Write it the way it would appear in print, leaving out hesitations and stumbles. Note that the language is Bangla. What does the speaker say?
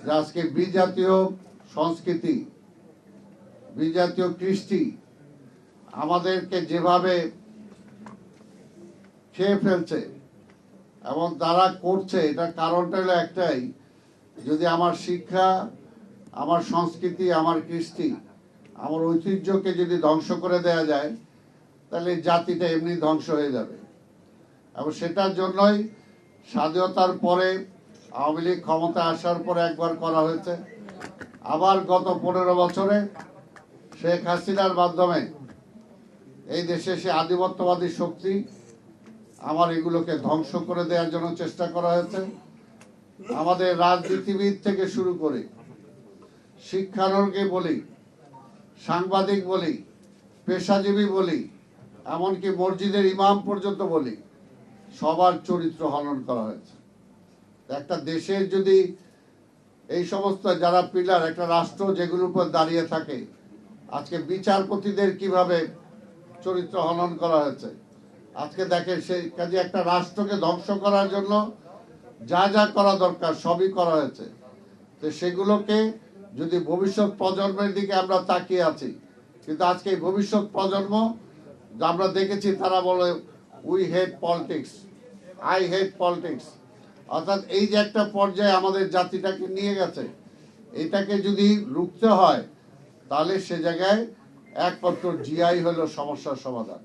যে আজকে বিজাতীয় সংস্কৃতি, বিজাতীয় কৃষ্টি আমাদেরকে যেভাবে খেয়ে ফেলছে এবং তারা করছে, এটার কারণটা হলো একটাই, যদি আমার শিক্ষা, আমার সংস্কৃতি, আমার কৃষ্টি, আমার ঐতিহ্যকে যদি ধ্বংস করে দেয়া যায়, তাহলে জাতিটা এমনি ধ্বংস হয়ে যাবে। এবং সেটার জন্যই স্বাধীনতার পরে আওয়ামী লীগ ক্ষমতা আসার পরে একবার করা হয়েছে, আবার গত 15 বছরে শেখ হাসিনার মাধ্যমে এই দেশে সে আধিপত্যবাদী শক্তি আমার এগুলোকে ধ্বংস করে দেওয়ার জন্য চেষ্টা করা হয়েছে। আমাদের রাজনীতিবিদ থেকে শুরু করে শিক্ষার্থীকে বলি, সাংবাদিক বলি, পেশাজীবী বলি, এমনকি মসজিদের ইমাম পর্যন্ত বলি, সবার চরিত্র হনন করা হয়েছে। একটা দেশের যদি এই সমস্ত যারা পিলার, একটা রাষ্ট্র যেগুলোর উপর দাঁড়িয়ে থাকে, আজকে বিচারপতিদের কিভাবে চরিত্র হনন করা হয়েছে, আজকে দেখেন সেই কাজে একটা রাষ্ট্রকে ধ্বংস করার জন্য যা যা করা দরকার সবই করা হয়েছে। তো সেগুলোকে যদি ভবিষ্যৎ প্রজন্মের দিকে আমরা তাকিয়ে আছি, কিন্তু আজকে এই ভবিষ্যৎ প্রজন্ম আমরা দেখেছি তারা বলে we hate politics, I hate politics. অর্থাৎ এই যে একটা পর্যায়ে আমাদের জাতিটাকে নিয়ে গেছে, এটাকে যদি রুখতে হয় তাহলে সে জায়গায় একমাত্র জিআই হলো সমস্যার সমাধান।